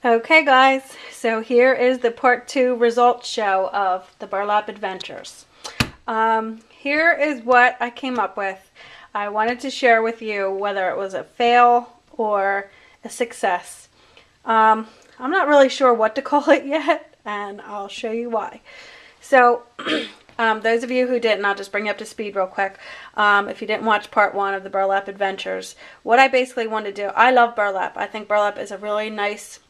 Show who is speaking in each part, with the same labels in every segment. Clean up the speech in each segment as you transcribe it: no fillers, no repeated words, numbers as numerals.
Speaker 1: Okay guys, so here is the part 2 results show of the Burlap Adventures. Here is what I came up with. I wanted to share with you whether it was a fail or a success. I'm not really sure what to call it yet, and I'll show you why. So those of you who didn't, I'll just bring you up to speed real quick. If you didn't watch part 1 of the Burlap Adventures, what I basically wanted to do, I love burlap. I think burlap is a really nice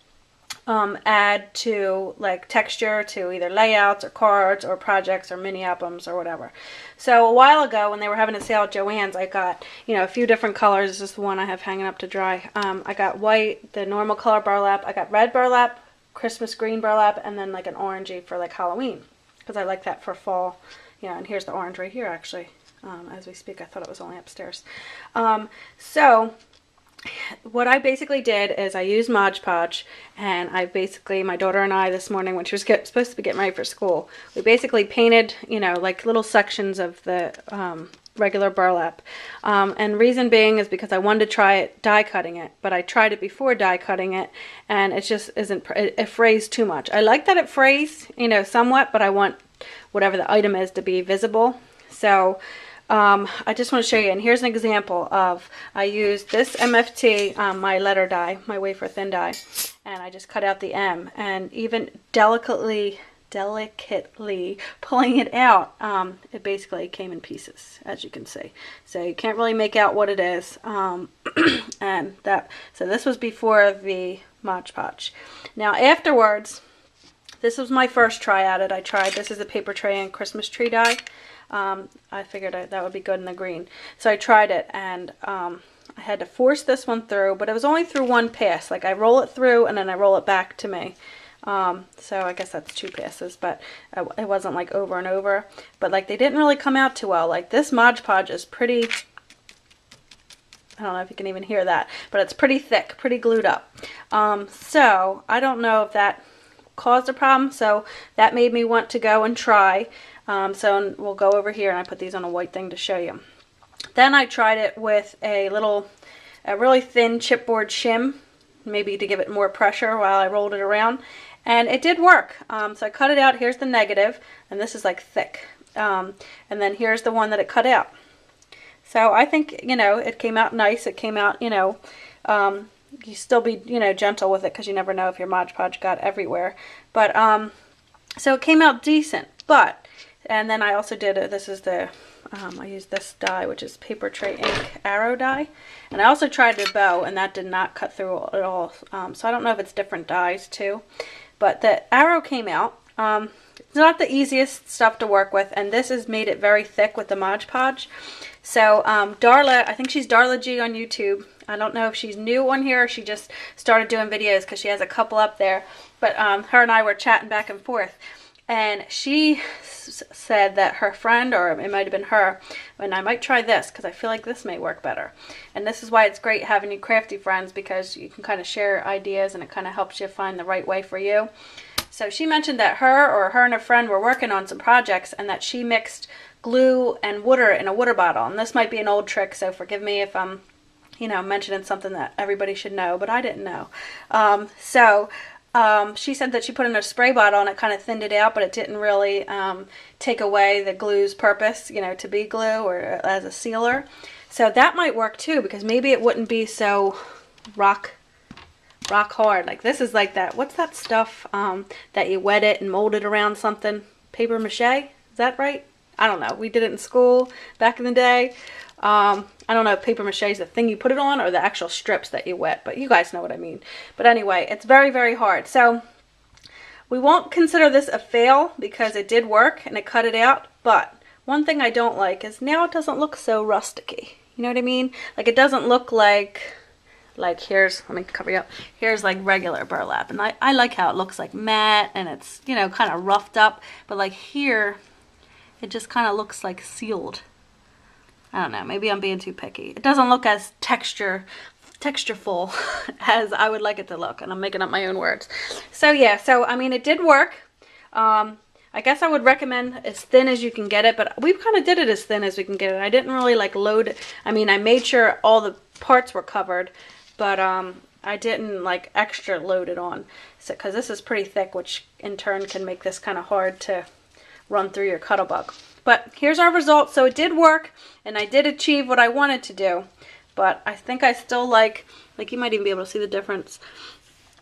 Speaker 1: add to like texture to either layouts or cards or projects or mini albums or whatever. So a while ago when they were having a sale at Joann's, I got, a few different colors. This is the one I have hanging up to dry. I got white, the normal color burlap. I got red burlap, Christmas green burlap, and then like an orangey for like Halloween, because I like that for fall. And here's the orange right here actually. As we speak, I thought it was only upstairs. So what I basically did is I used Modge Podge, and my daughter and I this morning when she was supposed to be getting ready for school, we basically painted, like little sections of the regular burlap. And reason being is because I wanted to try it die cutting it, but I tried it before die cutting it, and it just isn't, it frays too much. I like that it frays, somewhat, but I want whatever the item is to be visible. So I just want to show you, and here's an example of, I used this MFT, my letter die, my wafer thin die, and I just cut out the M, and even delicately pulling it out, it basically came in pieces, as you can see. So you can't really make out what it is, so this was before the Modge Podge. Now afterwards, this was my first try at it. This is a paper tray and Christmas tree die. I figured that would be good in the green. So I tried it, and I had to force this one through, but it was only through one pass. Like I roll it through and then I roll it back to me. So I guess that's 2 passes, but it wasn't like over and over. But like they didn't really come out too well. Like this Modge Podge is pretty, I don't know if you can even hear that, but it's pretty thick, pretty glued up. So I don't know if that caused a problem, so that made me want to go and try. So we'll go over here, and I put these on a white thing to show you. Then I tried it with a really thin chipboard shim, maybe to give it more pressure while I rolled it around, and it did work. So I cut it out. Here's the negative, and this is like thick, and then here's the one that it cut out. So I think it came out nice. It came out, you still be gentle with it because you never know if your Modge Podge got everywhere, but so it came out decent. And then I also did this is the I used this die, which is paper tray ink arrow die, and I also tried the bow, and that did not cut through at all. So I don't know if it's different dies too, but the arrow came out. It's not the easiest stuff to work with, and this has made it very thick with the Modge Podge. So Darla, I think she's Darla G on YouTube. I don't know if she's new on here or she just started doing videos, because she has a couple up there, but her and I were chatting back and forth, and she said that her friend, or it might have been her, and I might try this because I feel like this may work better. And this is why it's great having you crafty friends, because you can kind of share ideas and it kind of helps you find the right way for you. So she mentioned that her and a friend were working on some projects, and that she mixed glue and water in a water bottle. And this might be an old trick, so forgive me if I'm mentioning something that everybody should know, but I didn't know. She said that she put in a spray bottle and it kind of thinned it out, but it didn't really take away the glue's purpose, to be glue or as a sealer. So that might work too, because maybe it wouldn't be so rock hard. Like this is like that, what's that stuff that you wet it and mold it around something? Paper mache? Is that right? I don't know. We did it in school back in the day. I don't know if paper mache is the thing you put it on or the actual strips that you wet, but you guys know what I mean. But anyway, it's very, very hard. So we won't consider this a fail because it did work and it cut it out. But one thing I don't like is now it doesn't look so rusticy. You know what I mean? Like it doesn't look like here's, let me cover you up. Here's like regular burlap. And I like how it looks like matte and it's, kind of roughed up. But like here, it just kind of looks like sealed. I don't know, maybe I'm being too picky. It doesn't look as textureful as I would like it to look, and I'm making up my own words. So yeah, I mean it did work. I guess I would recommend as thin as you can get it, but we kind of did it as thin as we can get it. I didn't really like load it. I mean, I made sure all the parts were covered, but I didn't like extra load it on, so because this is pretty thick, which in turn can make this kind of hard to run through your Cuttlebug. But here's our results. So it did work, and I did achieve what I wanted to do, but I think I still like you might even be able to see the difference.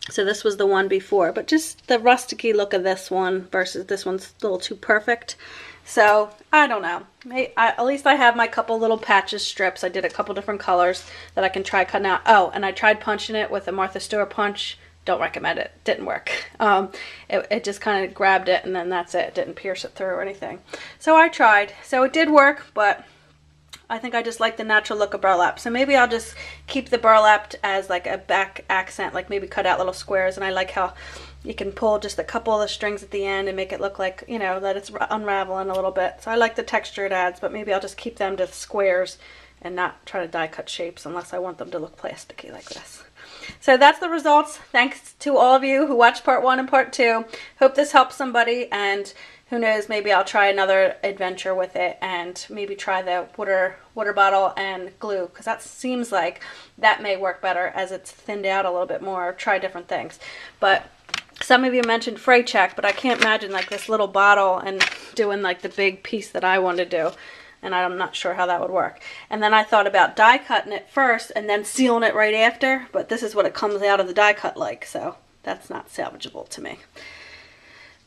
Speaker 1: So this was the one before, but just the rusticy look of this one versus this one's a little too perfect. So I don't know. At least I have my couple little patches strips. I did a couple different colors that I can try cutting out. Oh, and I tried punching it with a Martha Stewart punch. Don't recommend it. Didn't work. It just kind of grabbed it, and then that's it. It didn't pierce it through or anything. So I tried. So it did work, but I think I just like the natural look of burlap. So maybe I'll just keep the burlap as like a back accent, like maybe cut out little squares. And I like how you can pull just a couple of the strings at the end and make it look like, you know, that it's unraveling a little bit. So I like the texture it adds, but maybe I'll just keep them to squares and not try to die cut shapes unless I want them to look plasticky like this. So that's the results. Thanks to all of you who watched part 1 and part 2. Hope this helps somebody, and who knows, maybe I'll try another adventure with it and maybe try the water bottle and glue, because that seems like that may work better as it's thinned out a little bit more, or try different things. But some of you mentioned fray check, but I can't imagine like this little bottle and doing like the big piece that I want to do. And I'm not sure how that would work. And then I thought about die cutting it first and then sealing it right after, but this is what it comes out of the die cut like, so that's not salvageable to me.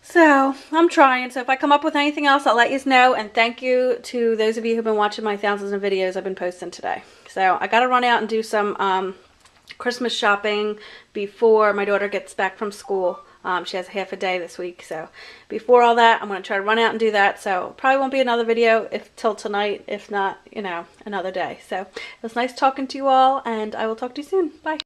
Speaker 1: So I'm trying. So if I come up with anything else, I'll let you know. And thank you to those of you who've been watching my thousands of videos I've been posting today. So I got to run out and do some Christmas shopping before my daughter gets back from school. She has half a day this week, so before all that, I'm going to try to run out and do that. So probably won't be another video till tonight, if not, you know, another day. So it was nice talking to you all, and I will talk to you soon. Bye.